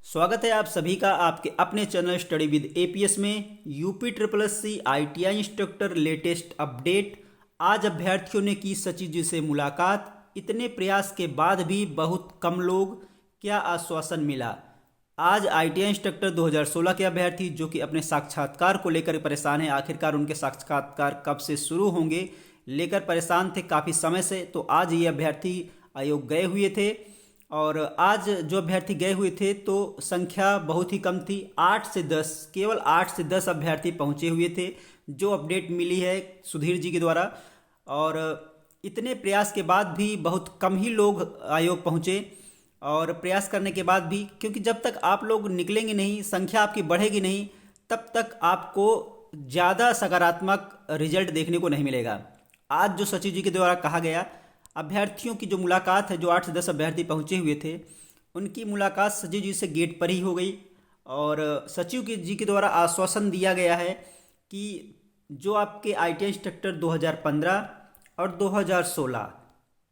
स्वागत है आप सभी का आपके अपने चैनल स्टडी विद एपीएस में। UP triple S C ITI instructor latest update. आज अभ्यर्थियों ने की सचिव जी से मुलाकात। इतने प्रयास के बाद भी बहुत कम लोग, क्या आश्वासन मिला? आज ITI इंस्ट्रक्टर 2016 के अभ्यर्थी जो कि अपने साक्षात्कार को लेकर परेशान हैं, आखिरकार उनके साक्षात्कार कब से शुरू होंगे लेकर परेशान थे काफ़ी समय से। तो आज ये अभ्यर्थी आयोग गए हुए थे और आज जो अभ्यर्थी गए हुए थे तो संख्या बहुत ही कम थी, 8 से 10, केवल 8 से 10 अभ्यर्थी पहुंचे हुए थे, जो अपडेट मिली है सुधीर जी के द्वारा। और इतने प्रयास के बाद भी बहुत कम ही लोग आयोग पहुंचे और प्रयास करने के बाद भी, क्योंकि जब तक आप लोग निकलेंगे नहीं, संख्या आपकी बढ़ेगी नहीं, तब तक आपको ज़्यादा सकारात्मक रिजल्ट देखने को नहीं मिलेगा। आज जो सचिव जी के द्वारा कहा गया, अभ्यर्थियों की जो मुलाकात है, जो 8 से 10 अभ्यर्थी पहुंचे हुए थे, उनकी मुलाकात सचिव जी से गेट पर ही हो गई। और सचिव जी के द्वारा आश्वासन दिया गया है कि जो आपके ITI इंस्ट्रक्टर 2015 और 2016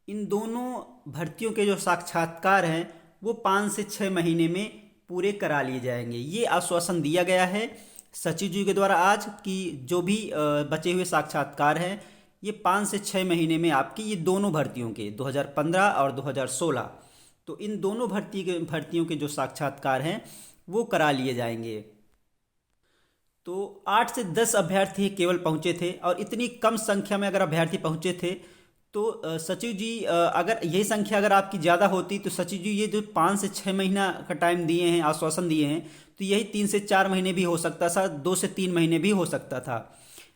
इन दोनों भर्तियों के जो साक्षात्कार हैं वो 5 से 6 महीने में पूरे करा लिए जाएंगे। ये आश्वासन दिया गया है सचिव जी के द्वारा आज कि जो भी बचे हुए साक्षात्कार हैं ये 5 से 6 महीने में आपकी ये दोनों भर्तियों के 2015 और 2016, तो इन दोनों भर्तियों के जो साक्षात्कार हैं वो करा लिए जाएंगे। तो 8 से 10 अभ्यर्थी केवल पहुंचे थे और इतनी कम संख्या में अगर अभ्यर्थी पहुंचे थे तो सचिव जी, अगर यही संख्या अगर आपकी ज़्यादा होती तो सचिव जी ये जो 5 से 6 महीना का टाइम दिए हैं, आश्वासन दिए हैं, तो यही 3 से 4 महीने भी हो सकता था, 2 से 3 महीने भी हो सकता था।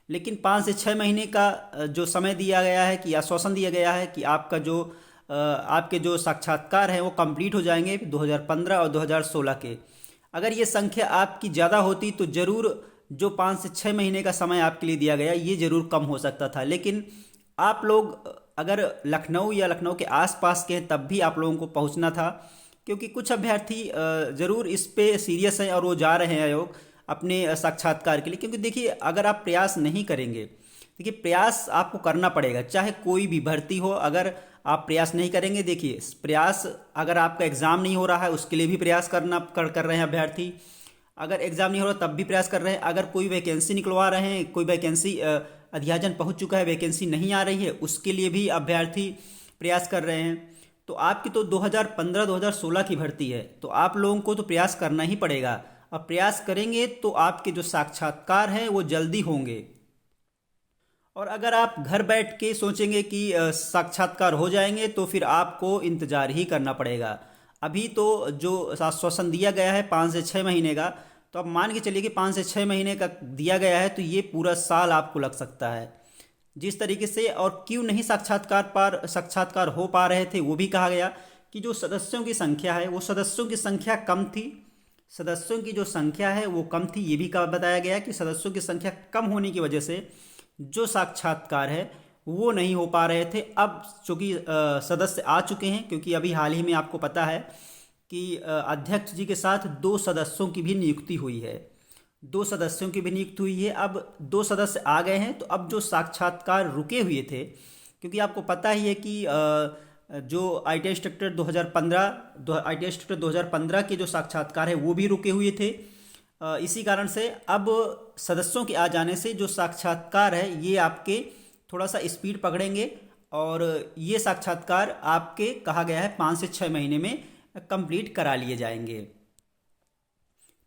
लेकिन 5 से 6 महीने का जो समय दिया गया है, कि आश्वासन दिया गया है कि आपका जो आपके जो साक्षात्कार हैं वो कंप्लीट हो जाएंगे 2015 और 2016 के। अगर ये संख्या आपकी ज़्यादा होती तो ज़रूर जो 5 से 6 महीने का समय आपके लिए दिया गया ये ज़रूर कम हो सकता था। लेकिन आप लोग अगर लखनऊ या लखनऊ के आसपास के हैं तब भी आप लोगों को पहुंचना था, क्योंकि कुछ अभ्यर्थी ज़रूर इस पे सीरियस हैं और वो जा रहे हैं आयोग अपने साक्षात्कार के लिए। क्योंकि देखिए, अगर आप प्रयास नहीं करेंगे, देखिए प्रयास आपको करना पड़ेगा, चाहे कोई भी भर्ती हो। अगर आप प्रयास नहीं करेंगे, देखिए प्रयास, अगर आपका एग्ज़ाम नहीं हो रहा है उसके लिए भी प्रयास कर रहे हैं अभ्यर्थी, अगर एग्ज़ाम नहीं हो रहा तब भी प्रयास कर रहे हैं, अगर कोई वैकेंसी निकलवा रहे हैं, कोई वैकेंसी अध्याजन पहुंच चुका है, वैकेंसी नहीं आ रही है, उसके लिए भी अभ्यर्थी प्रयास कर रहे हैं। तो आपकी तो 2015-2016 की भर्ती है, तो आप लोगों को तो प्रयास करना ही पड़ेगा। अब प्रयास करेंगे तो आपके जो साक्षात्कार हैं वो जल्दी होंगे। और अगर आप घर बैठ के सोचेंगे कि साक्षात्कार हो जाएंगे तो फिर आपको इंतज़ार ही करना पड़ेगा। अभी तो जो आश्वासन दिया गया है 5 से 6 महीने का, तो आप मान के चलिए कि 5 से 6 महीने का दिया गया है, तो ये पूरा साल आपको लग सकता है जिस तरीके से। और क्यों नहीं साक्षात्कार हो पा रहे थे वो भी कहा गया कि जो सदस्यों की संख्या है वो सदस्यों की संख्या कम थी, सदस्यों की जो संख्या है वो कम थी। ये भी बताया गया कि सदस्यों की संख्या कम होने की वजह से जो साक्षात्कार है वो नहीं हो पा रहे थे। अब चूँकि सदस्य आ चुके हैं, क्योंकि अभी हाल ही में आपको पता है कि अध्यक्ष जी के साथ 2 सदस्यों की भी नियुक्ति हुई है, 2 सदस्यों की भी नियुक्ति हुई है। अब 2 सदस्य आ गए हैं, तो अब जो साक्षात्कार रुके हुए थे, क्योंकि आपको पता ही है कि जो ITI इंस्ट्रक्टर 2015 के जो साक्षात्कार है वो भी रुके हुए थे। इसी कारण से अब सदस्यों के आ जाने से जो साक्षात्कार है ये आपके थोड़ा सा स्पीड पकड़ेंगे और ये साक्षात्कार आपके कहा गया है 5 से 6 महीने में कंप्लीट करा लिए जाएंगे।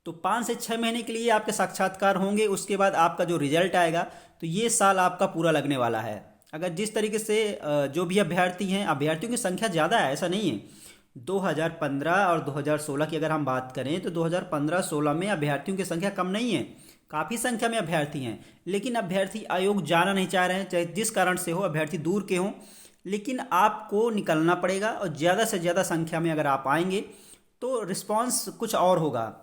तो 5 से 6 महीने के लिए आपके साक्षात्कार होंगे, उसके बाद आपका जो रिजल्ट आएगा तो ये साल आपका पूरा लगने वाला है। अगर जिस तरीके से जो भी अभ्यर्थी हैं, अभ्यर्थियों की संख्या ज़्यादा है ऐसा नहीं है। 2015 और 2016 की अगर हम बात करें तो 2015-16 में अभ्यर्थियों की संख्या कम नहीं है, काफ़ी संख्या में अभ्यर्थी हैं। लेकिन अभ्यर्थी आयोग जाना नहीं चाह रहे हैं, चाहे जिस कारण से हो, अभ्यर्थी दूर के हों, लेकिन आपको निकलना पड़ेगा। और ज़्यादा से ज़्यादा संख्या में अगर आप आएंगे तो रिस्पांस कुछ और होगा।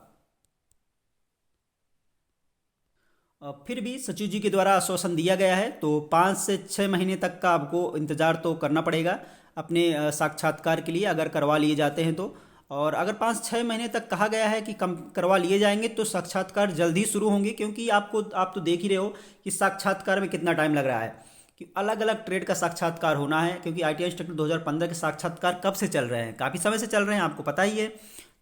फिर भी सचिव जी के द्वारा आश्वासन दिया गया है, तो 5 से 6 महीने तक का आपको इंतज़ार तो करना पड़ेगा अपने साक्षात्कार के लिए, अगर करवा लिए जाते हैं तो। और अगर 5-6 महीने तक कहा गया है कि कम करवा लिए जाएंगे तो साक्षात्कार जल्द ही शुरू होंगे, क्योंकि आप तो देख ही रहे हो कि साक्षात्कार में कितना टाइम लग रहा है, कि अलग अलग ट्रेड का साक्षात्कार होना है। क्योंकि ITI इंस्ट्रक्टर 2015 के साक्षात्कार कब से चल रहे हैं, काफ़ी समय से चल रहे हैं, आपको पता ही है।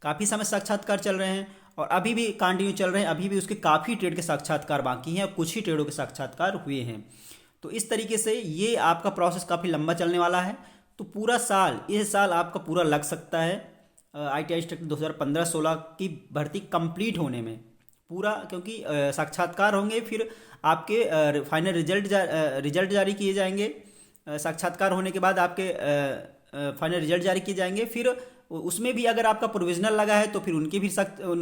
काफ़ी समय साक्षात्कार चल रहे हैं और अभी भी कंटिन्यू चल रहे हैं। अभी भी उसके काफ़ी ट्रेड के साक्षात्कार बाकी हैं और कुछ ही ट्रेडों के साक्षात्कार हुए हैं। तो इस तरीके से ये आपका प्रोसेस काफ़ी लंबा चलने वाला है। तो पूरा साल, इस साल आपका पूरा लग सकता है ITI इंस्ट्रक्टर 2015-16 की भर्ती कंप्लीट होने में पूरा, क्योंकि साक्षात्कार होंगे, फिर आपके फाइनल रिजल्ट जारी किए जाएंगे। साक्षात्कार होने के बाद आपके फाइनल रिजल्ट जारी किए जाएंगे। फिर उसमें भी अगर आपका प्रोविजनल लगा है तो फिर उनके भी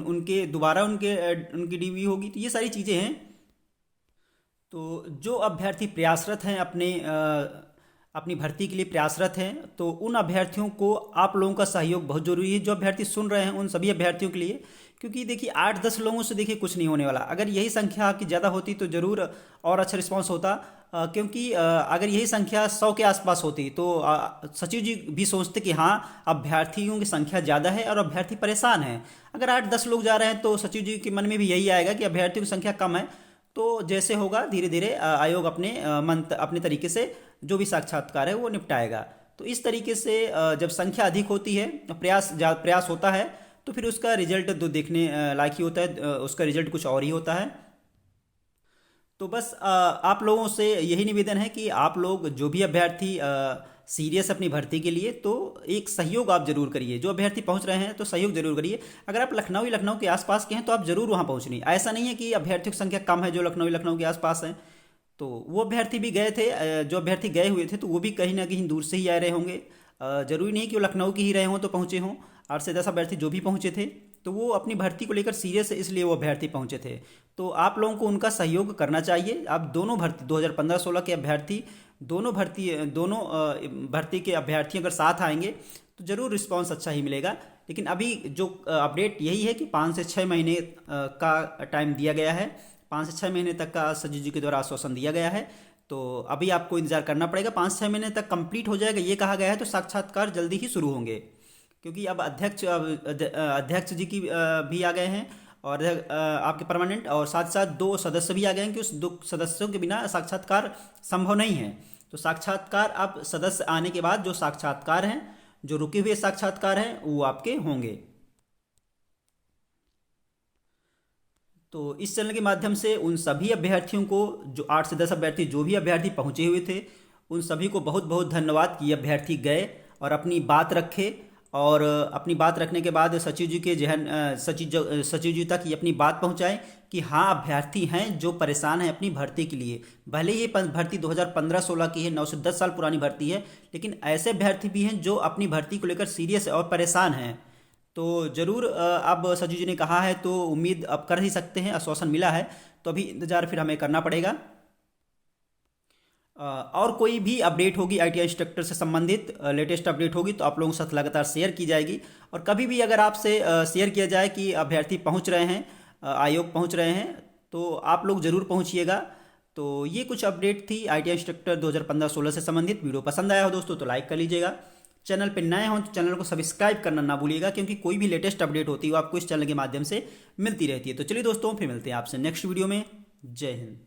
उनके दोबारा उनकी DV होगी। तो ये सारी चीज़ें हैं। तो जो अभ्यर्थी प्रयासरत हैं अपनी भर्ती के लिए प्रयासरत हैं, तो उन अभ्यर्थियों को आप लोगों का सहयोग बहुत ज़रूरी है। जो अभ्यर्थी सुन रहे हैं उन सभी अभ्यर्थियों के लिए, क्योंकि देखिए 8-10 लोगों से देखिए कुछ नहीं होने वाला। अगर यही संख्या आपकी ज़्यादा होती तो ज़रूर और अच्छा रिस्पांस होता, क्योंकि अगर यही संख्या 100 के आसपास होती तो सचिव जी भी सोचते कि हाँ, अभ्यर्थियों की संख्या ज़्यादा है और अभ्यर्थी परेशान हैं। अगर 8-10 लोग जा रहे हैं तो सचिव जी के मन में भी यही आएगा कि अभ्यर्थियों की संख्या कम है। तो जैसे होगा धीरे धीरे आयोग अपने तरीके से जो भी साक्षात्कार है वो निपटाएगा। तो इस तरीके से जब संख्या अधिक होती है, प्रयास होता है, तो फिर उसका रिजल्ट तो देखने लायक ही होता है, उसका रिजल्ट कुछ और ही होता है। तो बस आप लोगों से यही निवेदन है कि आप लोग जो भी अभ्यर्थी सीरियस अपनी भर्ती के लिए, तो एक सहयोग आप जरूर करिए। जो अभ्यर्थी पहुंच रहे हैं तो सहयोग जरूर करिए। अगर आप लखनऊ के आसपास के हैं तो आप जरूर वहां पहुंचनी। ऐसा नहीं है कि अभ्यर्थियों की संख्या कम है जो लखनऊ के आसपास हैं। तो वो अभ्यर्थी भी गए थे, जो अभ्यर्थी गए हुए थे तो वो भी कहीं ना कहीं दूर से ही आ रहे होंगे। जरूरी नहीं कि वो लखनऊ के ही रहे हों तो पहुँचे हों। 8 से 10 अभ्यर्थी जो भी पहुँचे थे तो वो अपनी भर्ती को लेकर सीरियस है, इसलिए वो अभ्यर्थी पहुँचे थे। तो आप लोगों को उनका सहयोग करना चाहिए। आप दोनों भर्ती 2015-16 के अभ्यर्थी, दोनों भर्ती के अभ्यर्थी अगर साथ आएंगे तो ज़रूर रिस्पांस अच्छा ही मिलेगा। लेकिन अभी जो अपडेट यही है कि 5 से 6 महीने का टाइम दिया गया है। 5 से 6 महीने तक का सचिव जी के द्वारा आश्वासन दिया गया है। तो अभी आपको इंतजार करना पड़ेगा। 5-6 महीने तक कंप्लीट हो जाएगा ये कहा गया है, तो साक्षात्कार जल्दी ही शुरू होंगे, क्योंकि अब अध्यक्ष जी की भी आ गए हैं और आपके परमानेंट, और साथ साथ 2 सदस्य भी आ गए हैं कि उस 2 सदस्यों के बिना साक्षात्कार संभव नहीं है। तो साक्षात्कार अब सदस्य आने के बाद जो साक्षात्कार हैं, जो रुके हुए साक्षात्कार हैं, वो आपके होंगे। तो इस चैनल के माध्यम से उन सभी अभ्यर्थियों को, जो 8 से 10 अभ्यर्थी जो भी अभ्यर्थी पहुंचे हुए थे, उन सभी को बहुत बहुत धन्यवाद कि अभ्यर्थी गए और अपनी बात रखे। और अपनी बात रखने के बाद सचिव जी के सचिव जी तक ये अपनी बात पहुंचाएं कि हाँ, अभ्यर्थी हैं जो परेशान हैं अपनी भर्ती के लिए। भले ये भर्ती 2015-16 की है, 9 से 10 साल पुरानी भर्ती है, लेकिन ऐसे अभ्यर्थी भी हैं जो अपनी भर्ती को लेकर सीरियस और परेशान हैं। तो ज़रूर अब सचिव जी ने कहा है तो उम्मीद अब कर ही सकते हैं, आश्वासन मिला है, तो अभी इंतज़ार फिर हमें करना पड़ेगा। और कोई भी अपडेट होगी ITI इंस्ट्रक्टर से संबंधित, लेटेस्ट अपडेट होगी तो आप लोगों के साथ लगातार शेयर की जाएगी। और कभी भी अगर आपसे शेयर किया जाए कि अभ्यर्थी पहुंच रहे हैं, आयोग पहुंच रहे हैं, तो आप लोग ज़रूर पहुंचिएगा। तो ये कुछ अपडेट थी ITI इंस्ट्रक्टर 2015-16 से संबंधित। वीडियो पसंद आया हो दोस्तों तो लाइक कर लीजिएगा। चैनल पर नए हों तो चैनल को सब्सक्राइब करना ना भूलिएगा, क्योंकि कोई भी लेटेस्ट अपडेट होती है वो आपको इस चैनल के माध्यम से मिलती रहती है। तो चलिए दोस्तों, फिर मिलते हैं आपसे नेक्स्ट वीडियो में। जय हिंद।